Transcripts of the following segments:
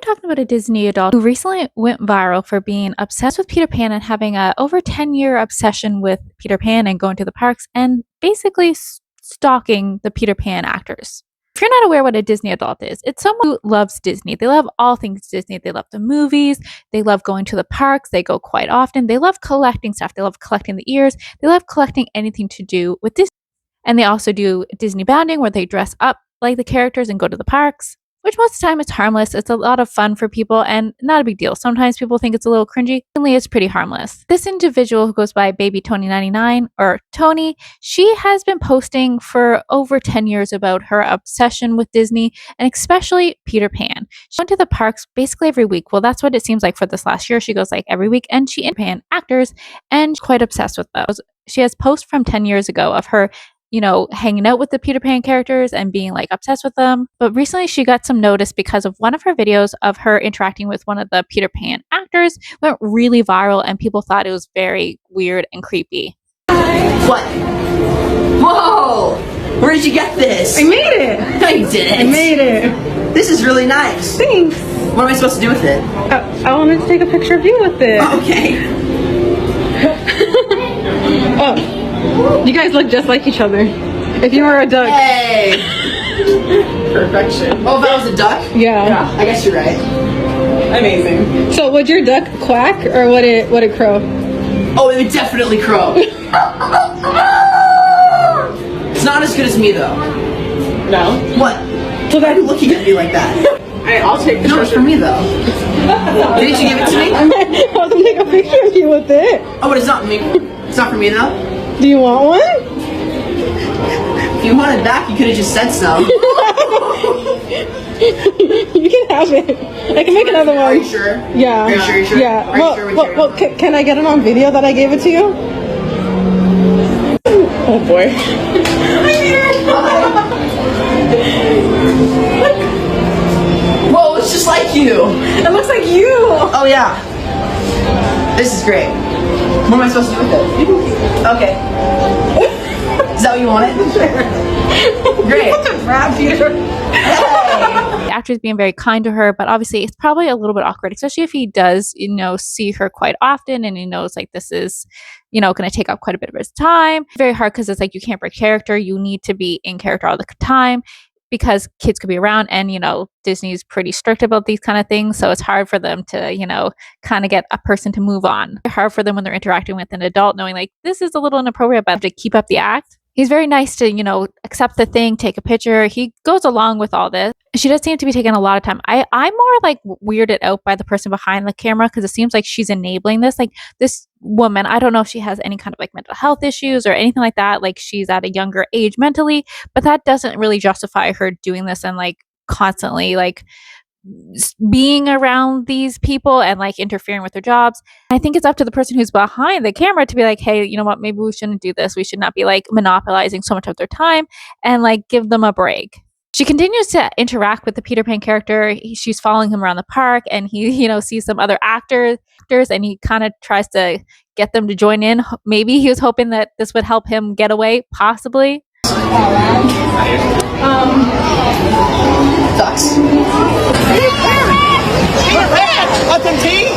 talking about a Disney adult who recently went viral for being obsessed with Peter Pan and having a over 10-year obsession with Peter Pan and going to the parks and basically stalking the Peter Pan actors. If you're not aware what a Disney adult is, it's someone who loves Disney. They love all things Disney. They love the movies. They love going to the parks. They go quite often. They love collecting stuff. They love collecting the ears. They love collecting anything to do with Disney. And they also do Disney bounding where they dress up like the characters and go to the parks, which most of the time it's harmless. It's a lot of fun for people and not a big deal. Sometimes people think it's a little cringy. Mainly it's pretty harmless. This individual who goes by Baby Tony 99 or Tony, she has been posting for over 10 years about her obsession with Disney and especially Peter Pan. She went to the parks basically every week. Well, that's what it seems like for this last year. She goes like every week and she Pan actors and quite obsessed with those. She has posts from 10 years ago of her hanging out with the Peter Pan characters and being like obsessed with them. But recently she got some notice because of one of her videos of her interacting with one of the Peter Pan actors went really viral and people thought it was very weird and creepy. What? Whoa! Where did you get this? I made it! I didn't. I made it. This is really nice. Thanks. What am I supposed to do with it? I wanted to take a picture of you with it. Okay. Oh. You guys look just like each other. If you were a duck. Hey! Perfection. Oh, if I was a duck? Yeah. I guess you're right. Amazing. So would your duck quack or would it crow? Oh, it would definitely crow. It's not as good as me though. No? What? So why are you looking at me like that? I'll take the picture for me though. Didn't you give it to me? I want to take a picture of you with it. Oh, but it's not me. It's not for me though? Do you want one? If you want it back, you could have just said so. You can have it. I can make another one. Are you sure? Yeah. Are you sure? Yeah. Are you sure? Well, can I get it on video that I gave it to you? Oh boy. I'm here. Whoa, it's just like you. It looks like you. Oh yeah. This is great. What am I supposed to do with it? Okay. Is that what you wanted? Great. Such a brat, Peter. The actor is being very kind to her, but obviously it's probably a little bit awkward, especially if he does, see her quite often and he knows like this is, going to take up quite a bit of his time. Very hard because it's like you can't break character. You need to be in character all the time because kids could be around and, Disney's pretty strict about these kind of things. So it's hard for them to, kind of get a person to move on. It's hard for them when they're interacting with an adult knowing like this is a little inappropriate, but to keep up the act. He's very nice to, accept the thing, take a picture. He goes along with all this. She does seem to be taking a lot of time. I'm more like weirded out by the person behind the camera because it seems like she's enabling this. Like this woman, I don't know if she has any kind of like mental health issues or anything like that. Like she's at a younger age mentally, but that doesn't really justify her doing this and like constantly like being around these people and like interfering with their jobs. I think it's up to the person who's behind the camera to be like, hey, you know what, maybe we shouldn't do this. We should not be like monopolizing so much of their time and like give them a break. She continues to interact with the Peter Pan character. She's following him around the park and he, sees some other actors and he kind of tries to get them to join in. Maybe he was hoping that this would help him get away, possibly. Ducks. Want some tea?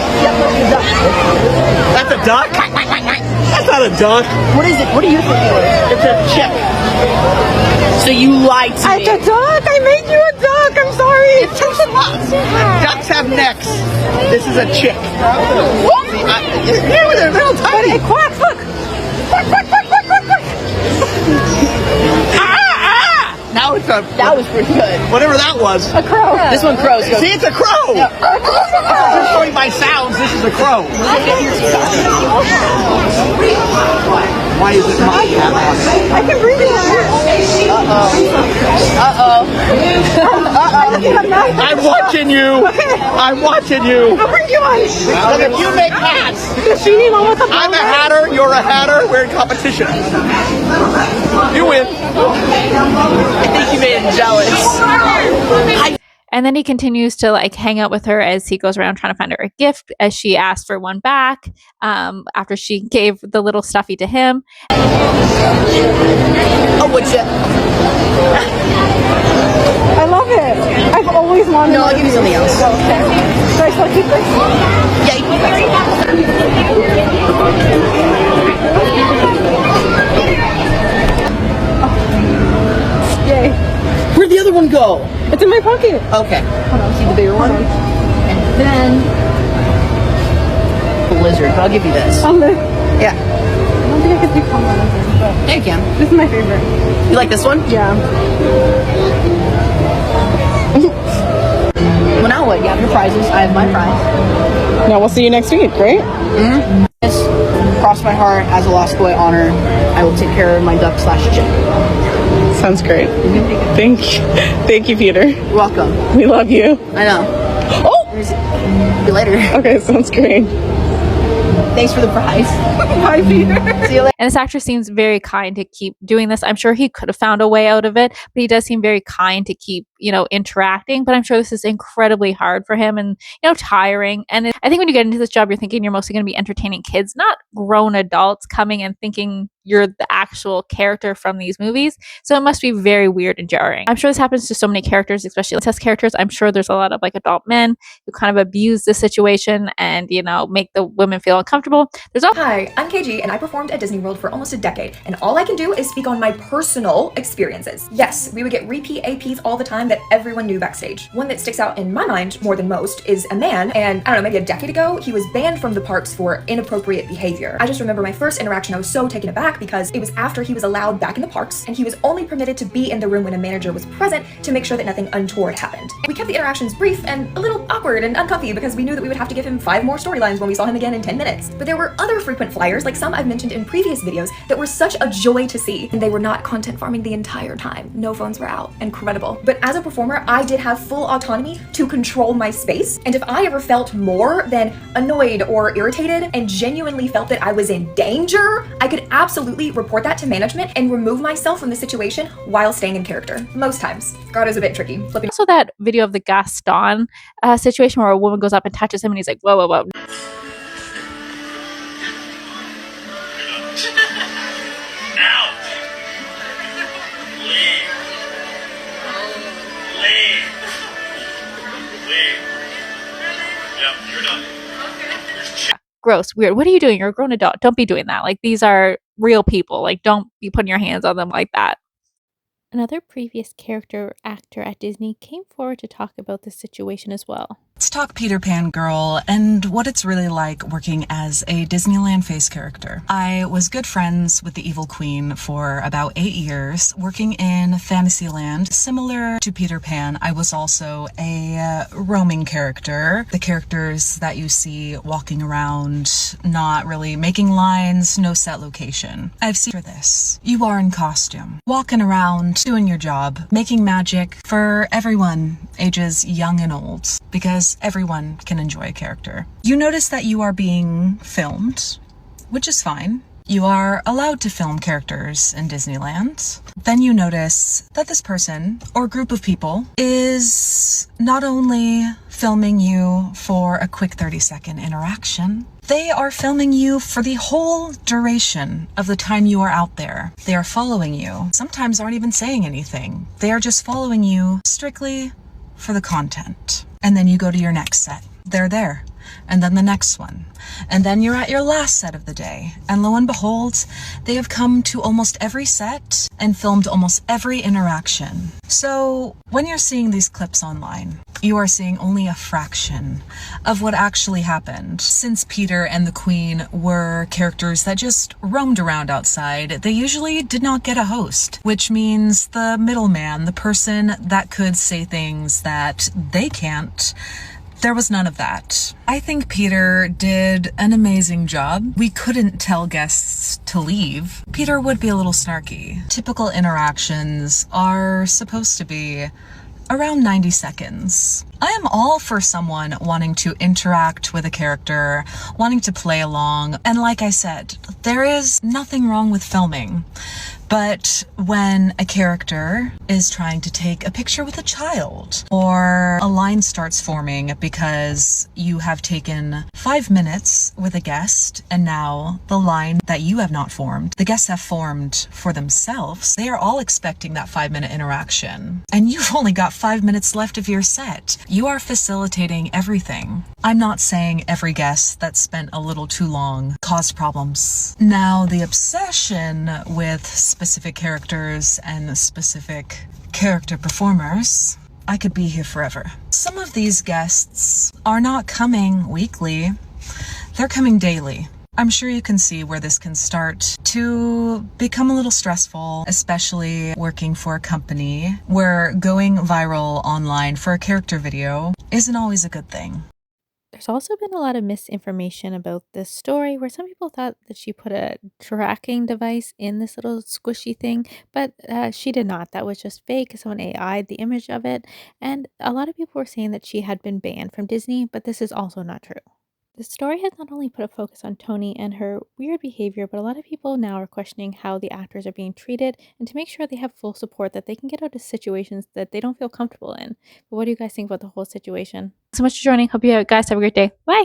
That's a duck? That's not a duck. What is it? What do you think it is? It's a chick. So you lied to me. It's a duck. I made you a duck. I'm sorry. Ducks have necks. This is a chick. What? Yeah, they're little tiny. It quacks. Look. Quack, quack, quack, quack, quack, quack. Now it's a... That was pretty good. Whatever that was. A crow. This one crows. See, it's a crow. Yeah. Just going by sounds, this is a crow. Why is it my cat? I can breathe it. I'm watching you. I'm watching you. I'll bring you one. And if you make hats, Does she need one with a I'm a hatter, you're a hatter, we're in competition. You win. I think you made him jealous. And then he continues to like hang out with her as he goes around trying to find her a gift as she asked for one back after she gave the little stuffy to him. Oh, would you? I love it. I've always wanted No, I'll give you something else. Okay. Yay. Where'd the other one go? It's in my pocket. Okay. Hold on, see the bigger one? And then the lizard, but I'll give you this. On the, Yeah. I don't think I could do combo lizard, but Yeah, you can. this is my favorite. You like this one? Yeah. Well, now what? You have your prizes. I have my prize. Now we'll see you next week, right? Yes. Cross my heart as a lost boy honor. I will take care of my duck/chick. Sounds great. Thank you. Thank you, Peter. You're welcome. We love you. I know. Oh! See you later. Okay, sounds great. Thanks for the prize. Bye, Peter. See you later. And this actor seems very kind to keep doing this. I'm sure he could have found a way out of it, but he does seem very kind to keep, interacting. But I'm sure this is incredibly hard for him and, tiring. And I think when you get into this job, you're thinking you're mostly going to be entertaining kids, not grown adults coming and thinking you're the actual character from these movies. So it must be very weird and jarring. I'm sure this happens to so many characters, especially test characters. I'm sure there's a lot of adult men who kind of abuse the situation and, make the women feel uncomfortable. There's also Hi, I'm KG and I performed at Disney World for almost a decade, and all I can do is speak on my personal experiences. Yes, we would get repeat APs all the time that everyone knew backstage. One that sticks out in my mind more than most is a man, and I don't know, maybe a decade ago, he was banned from the parks for inappropriate behavior. I just remember my first interaction, I was so taken aback because it was after he was allowed back in the parks, and he was only permitted to be in the room when a manager was present to make sure that nothing untoward happened. We kept the interactions brief and a little awkward and uncomfy because we knew that we would have to give him 5 more storylines when we saw him again in 10 minutes. But there were other frequent flyers, like some I've mentioned in previous videos, that were such a joy to see, and they were not content farming the entire time. No phones were out. Incredible. But as a performer, I did have full autonomy to control my space, and if I ever felt more than annoyed or irritated and genuinely felt that I was in danger, I could absolutely report that to management and remove myself from the situation while staying in character. Most times. God is a bit tricky. Flipping also that video of the Gaston situation where a woman goes up and touches him and he's like, whoa, whoa, whoa. Out! Leave! Leave! Leave! Yep, you're done. Gross, weird. What are you doing? You're a grown adult. Don't be doing that. These are real people. Don't be putting your hands on them like that. Another previous character actor at Disney came forward to talk about this situation as well. Let's talk Peter Pan Girl and what it's really like working as a Disneyland face character. I was good friends with the Evil Queen for about 8 years, working in Fantasyland. Similar to Peter Pan, I was also a roaming character. The characters that you see walking around, not really making lines, no set location. I've seen for this. You are in costume, walking around, doing your job, making magic for everyone, ages young and old, because everyone can enjoy a character. You notice that you are being filmed, which is fine. You are allowed to film characters in Disneyland. Then you notice that this person or group of people is not only filming you for a quick 30-second interaction, they are filming you for the whole duration of the time you are out there. They are following you. Sometimes aren't even saying anything. They are just following you strictly for the content. And then you go to your next set. They're there. And then the next one. And then you're at your last set of the day. And lo and behold, they have come to almost every set and filmed almost every interaction. So when you're seeing these clips online, you are seeing only a fraction of what actually happened. Since Peter and the Queen were characters that just roamed around outside, they usually did not get a host, which means the middleman, the person that could say things that they can't, there was none of that. I think Peter did an amazing job. We couldn't tell guests to leave. Peter would be a little snarky. Typical interactions are supposed to be around 90 seconds. I am all for someone wanting to interact with a character, wanting to play along, and like I said, there is nothing wrong with filming. But when a character is trying to take a picture with a child, or a line starts forming because you have taken 5 minutes with a guest, and now the line that you have not formed, the guests have formed for themselves, they are all expecting that 5-minute interaction. And you've only got 5 minutes left of your set. You are facilitating everything. I'm not saying every guest that spent a little too long caused problems. Now, the obsession with specific characters and specific character performers, I could be here forever. Some of these guests are not coming weekly, they're coming daily. I'm sure you can see where this can start to become a little stressful, especially working for a company where going viral online for a character video isn't always a good thing. There's also been a lot of misinformation about this story where some people thought that she put a tracking device in this little squishy thing, but she did not. That was just fake. Someone AI'd the image of it. And a lot of people were saying that she had been banned from Disney, but this is also not true. The story has not only put a focus on Tony and her weird behavior, but a lot of people now are questioning how the actors are being treated and to make sure they have full support that they can get out of situations that they don't feel comfortable in. But what do you guys think about the whole situation? So much for joining. Hope you guys have a great day. Bye.